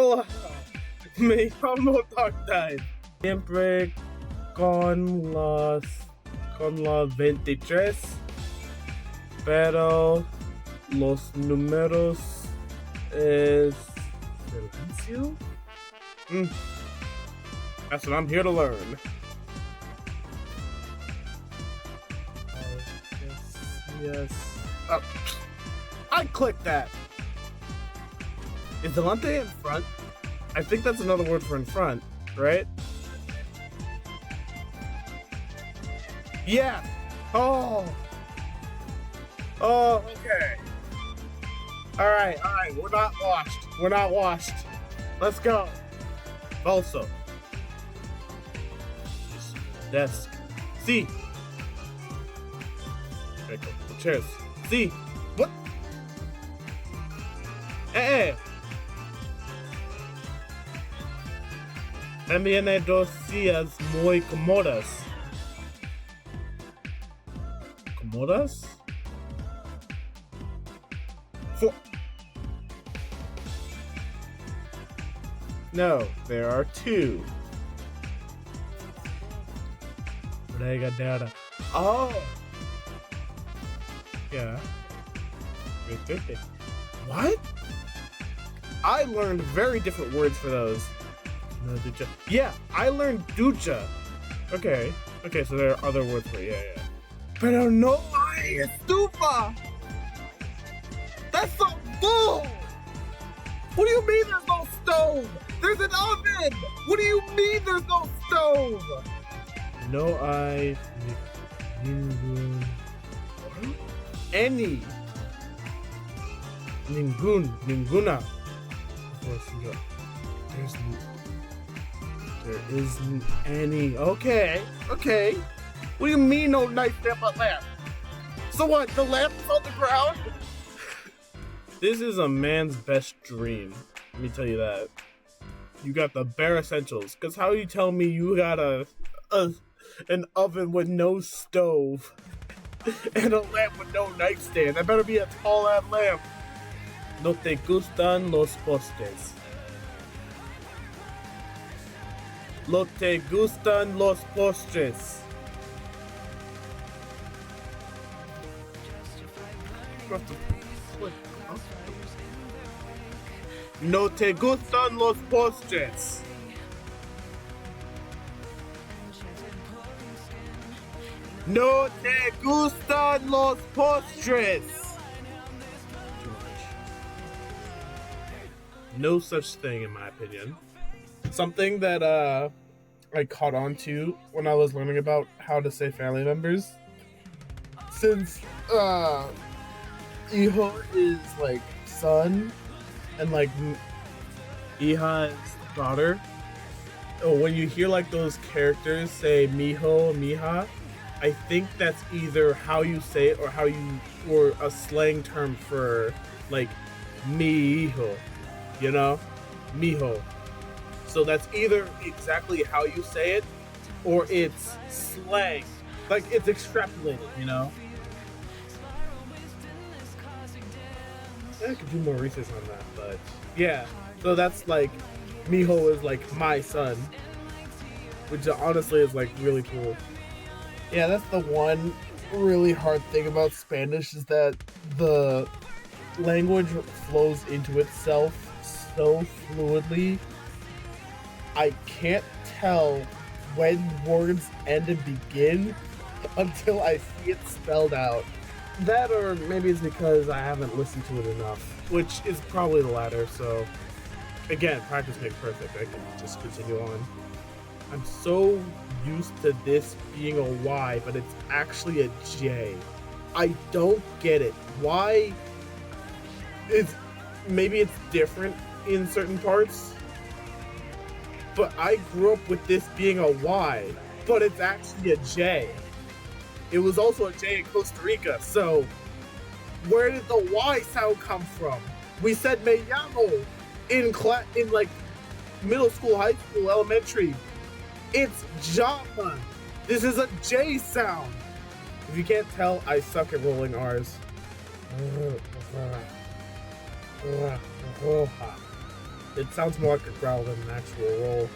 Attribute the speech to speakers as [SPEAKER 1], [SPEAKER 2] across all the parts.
[SPEAKER 1] Hola. Me llamo Darkseid. Siempre con la 23. Pero los números es silencio? That's what I'm here to learn. Yes. Oh, I clicked that. Is delante in front? I think that's another word for in front, right? Yeah. Oh. Oh, okay. All right. We're not washed. Let's go. Also, desk. See. Okay, go. Chairs. See. What? Eh. También hay dos sillas muy cómodas. ¿Cómodas? No, there are two. Regadera. Oh! Yeah. What? I learned very different words for those. No, ducha. Yeah, I learned ducha. Okay. Okay, so there are other words for it. Yeah. Pero no hay estufa! That's so bull! What do you mean there's no stove? There's an oven! What do you mean there's no stove? No hay any. Ninguna. There isn't any. Okay. What do you mean no nightstand but lamp? So what, the lamp is on the ground? This is a man's best dream. Let me tell you that. You got the bare essentials. Cause how you tell me you got an oven with no stove and a lamp with no nightstand? That better be a tall ass lamp. No te gustan los postres. No te gustan los postres. No te gustan los postres. No te gustan los postres. No such thing, in my opinion. Something that I caught on to when I was learning about how to say family members. Since hijo is like son and like hija is daughter. Oh, when you hear like those characters say mijo, mija, I think that's either how you say it or a slang term for like mi hijo, you know, mijo. So that's either exactly how you say it or it's slang, like it's extrapolated, you know. I could do more research on that, but yeah. So that's like, mijo is like my son, which honestly is like really cool. Yeah, that's the one really hard thing about Spanish is that the language flows into itself so fluidly. I can't tell when words end and begin until I see it spelled out. That, or maybe it's because I haven't listened to it enough, which is probably the latter. So again, practice makes perfect. I can just continue on. I'm so used to this being a Y, but it's actually a J. I don't get it. Why maybe it's different in certain parts, but I grew up with this being a Y, but it's actually a J. It was also a J in Costa Rica, so where did the Y sound come from? We said me llamo in like middle school, high school, elementary. It's Jama. This is a J sound. If you can't tell, I suck at rolling R's. It sounds more like a growl than an actual roll.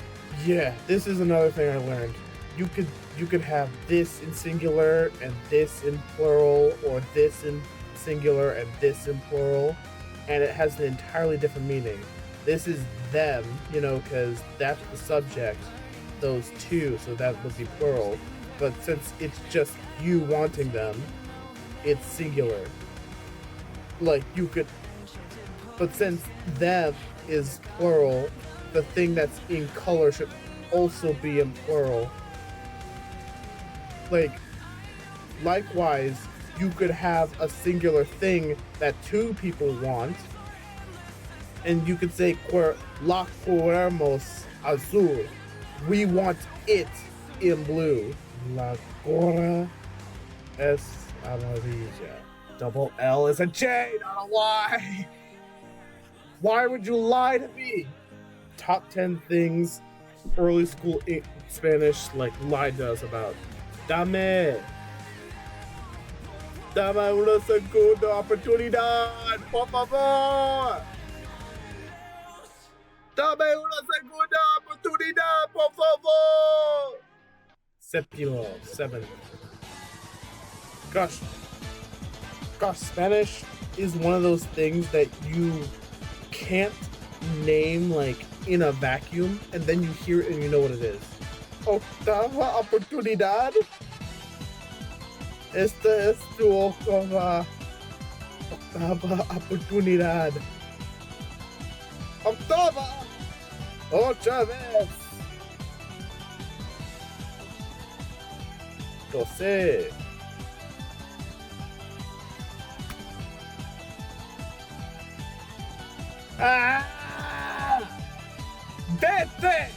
[SPEAKER 1] Yeah, this is another thing I learned. You could have this in singular and this in plural, or this in singular and this in plural, and it has an entirely different meaning. This is them, because that's the subject, those two, so that would be plural. But since it's just you wanting them, it's singular. Like, you could... But since them is plural, the thing that's in color should also be in plural. Like, likewise, you could have a singular thing that two people want, and you could say, La queremos azul. We want it in blue. La cora es amarilla. Double L is a J, not a Y. Why would you lie to me? Top 10 things early school Spanish lied to us about. Dame una segunda oportunidad, por favor. Dame una segunda oportunidad, por favor. Séptimo, 7th. Gosh, Spanish is one of those things that you can't name in a vacuum, and then you hear it and you know what it is. Octava oportunidad. Esta es tu octava oportunidad. Octava. Otra vez. 12. Vete.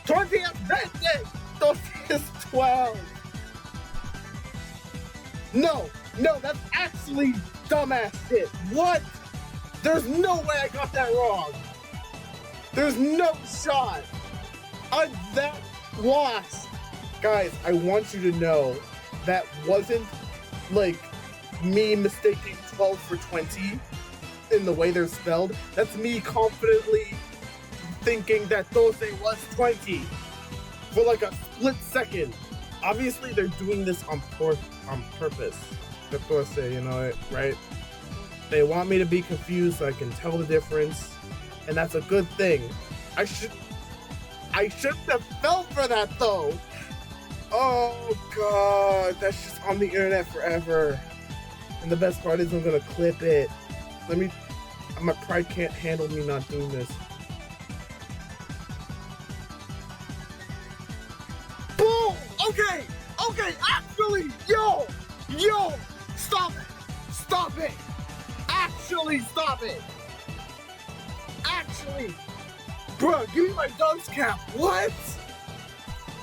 [SPEAKER 1] 20 is vete. 12 is 12. No, that's actually dumbass shit. What? There's no way I got that wrong. There's no shot. I'm that lost. Guys, I want you to know that wasn't me mistaking 12 for 20 in the way they're spelled. That's me confidently thinking that 12 was 20 for a split second. Obviously, they're doing this on purpose. 14, right? They want me to be confused so I can tell the difference, and that's a good thing. I shouldn't have fell for that, though. Oh, God. That's just on the internet forever. And the best part is I'm going to clip it. My pride can't handle me not doing this. Boom! Okay, actually, yo, stop it, actually, stop it, bro, give me my dunce cap, what?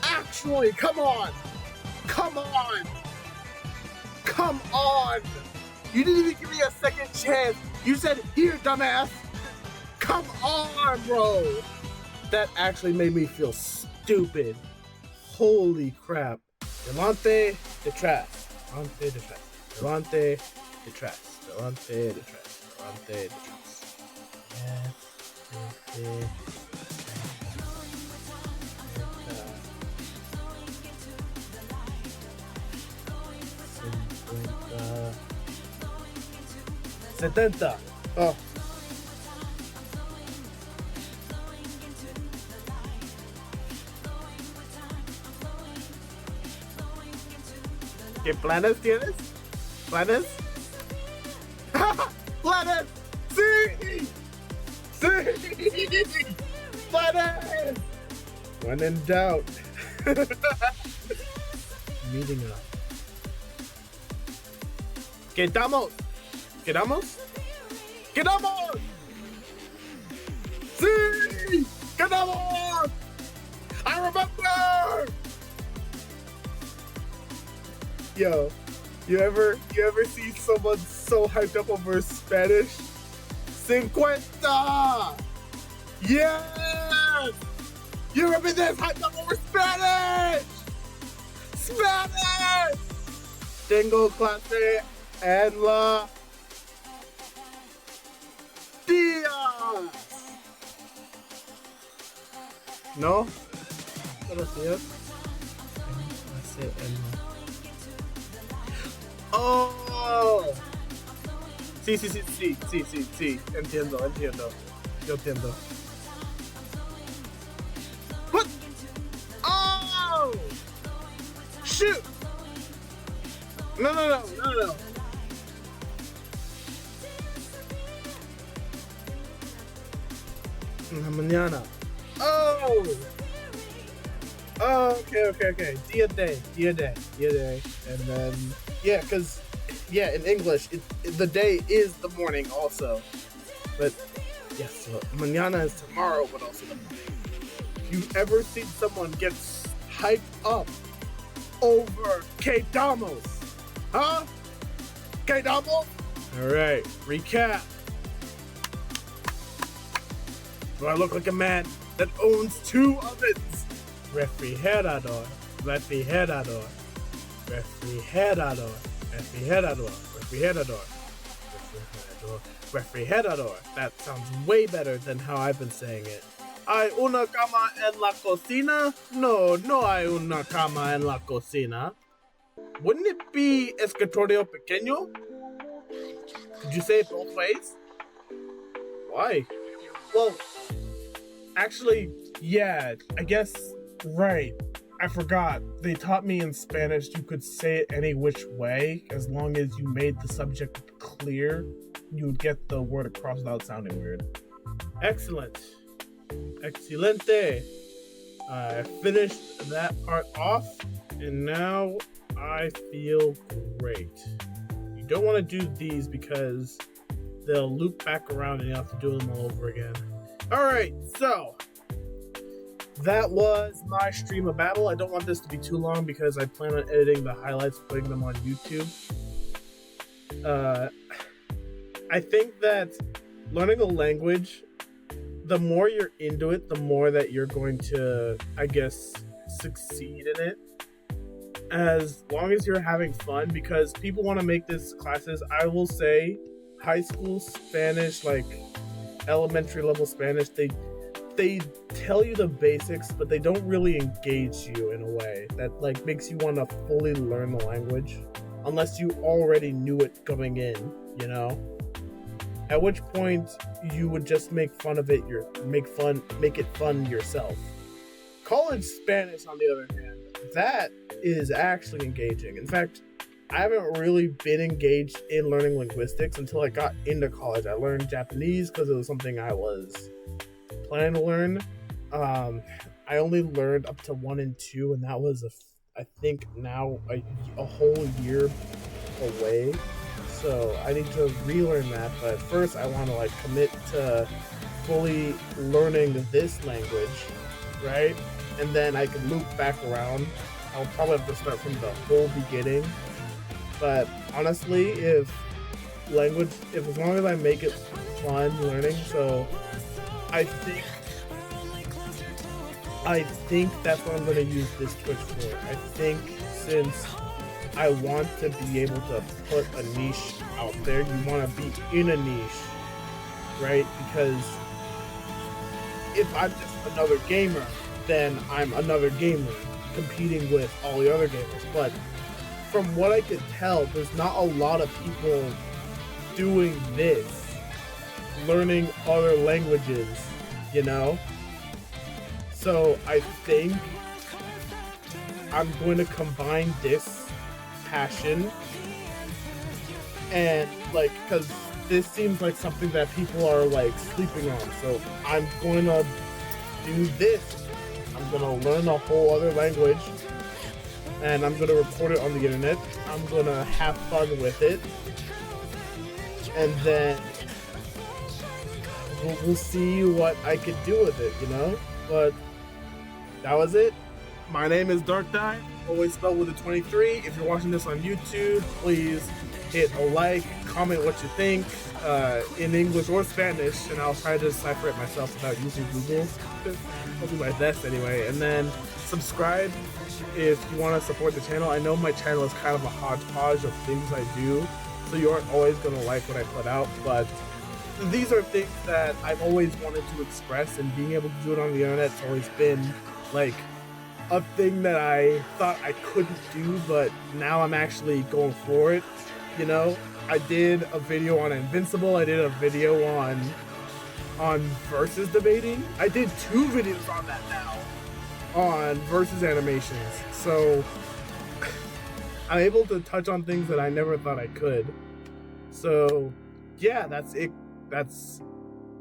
[SPEAKER 1] Actually, come on, you didn't even give me a second chance, you said, here, dumbass, come on, bro, that actually made me feel stupid. Holy crap. Delante detrás. Delante detrás. Delante detrás. Delante detrás. Delante detrás. Setenta. Oh. ¿Qué planes tienes? ¿Planes? ¡Planes! ¡Sí! ¡Planes! When in doubt. Meeting up. ¿Quedamos? ¡Sí! ¡Quedamos! I remember! Yo, you ever see someone so hyped up over Spanish? 50! Yes! You remember this? Hyped up over Spanish! Tengo clase en la día! No? Conocías? Hace el... Oh! Sí, sí, sí, sí, sí, sí, sí. Entiendo. Yo entiendo. What? Oh! Shoot! No. En la mañana. Oh! Oh, okay. Dia day. And then, yeah, because, yeah, in English, the day is the morning also. But, yes, so mañana is tomorrow, but also the morning. If you ever seen someone get hyped up over K-Damos? Huh? K-Damos? Alright, recap. Do I look like a man that owns 2 ovens? Refrigerador. That sounds way better than how I've been saying it. ¿Hay una cama en la cocina? No hay una cama en la cocina. Wouldn't it be escritorio pequeño? Could you say it both ways? Why? Well, actually, yeah, I guess, right. I forgot. They taught me in Spanish you could say it any which way, as long as you made the subject clear, you would get the word across without sounding weird. Excellent. Excelente. I finished that part off, and now I feel great. You don't want to do these because they'll loop back around and you have to do them all over again. Alright, so that was my stream of Babbel. I don't want this to be too long because I plan on editing the highlights, putting them on YouTube. I think that learning a language, the more you're into it, the more that you're going to, I guess, succeed in it. As long as you're having fun, because people want to make this classes, I will say, high school Spanish, like elementary level Spanish, they tell you the basics, but they don't really engage you in a way that like makes you want to fully learn the language, unless you already knew it going in, you know? At which point you would just make fun of it, make it fun yourself. College Spanish, on the other hand, that is actually engaging. In fact, I haven't really been engaged in learning linguistics until I got into college. I learned Japanese because it was something I was planning to learn. I only learned up to 1 and 2, and that was I think now a whole year away. So I need to relearn that, but first I want to like commit to fully learning this language, right? And then I can loop back around. I'll probably have to start from the whole beginning. But honestly, if as long as I make it fun learning, so I think that's what I'm going to use this Twitch for. I think since I want to be able to put a niche out there, you want to be in a niche, right? Because if I'm just another gamer, then I'm another gamer competing with all the other gamers. But from what I could tell, there's not a lot of people doing this, learning other languages, you know? So I think I'm going to combine this passion and like, because this seems like something that people are like sleeping on, so I'm going to do this. I'm going to learn a whole other language and I'm going to record it on the internet. I'm going to have fun with it, and then we'll see what I could do with it, you know? But that was it. My name is Dark Dye, always spelled with a 23. If you're watching this on YouTube, please hit a like, comment what you think in English or Spanish, and I'll try to decipher it myself without using Google. I'll do my best anyway. And then subscribe if you want to support the channel. I know my channel is kind of a hodgepodge of things I do, so you aren't always going to like what I put out, but these are things that I've always wanted to express, and being able to do it on the internet's always been like a thing that I thought I couldn't do, but now I'm actually going for it. You know, I did a video on Invincible. I did a video on versus debating. I did 2 videos on that now on versus animations. So I'm able to touch on things that I never thought I could. So yeah, that's it. That's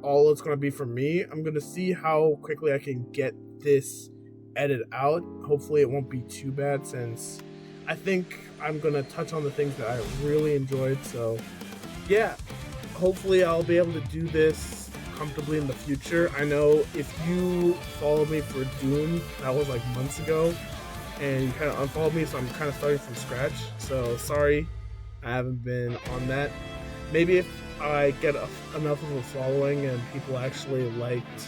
[SPEAKER 1] all it's gonna be for me. I'm gonna see how quickly I can get this edit out. Hopefully it won't be too bad, since I think I'm gonna touch on the things that I really enjoyed. So yeah, hopefully I'll be able to do this comfortably in the future. I know if you followed me for Doom, that was like months ago, and you kind of unfollowed me, so I'm kind of starting from scratch. So sorry I haven't been on that. Maybe if I get enough of a following and people actually liked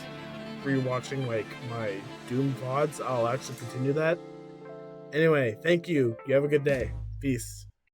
[SPEAKER 1] rewatching like my Doom VODs, I'll actually continue that. Anyway, thank you. You have a good day. Peace.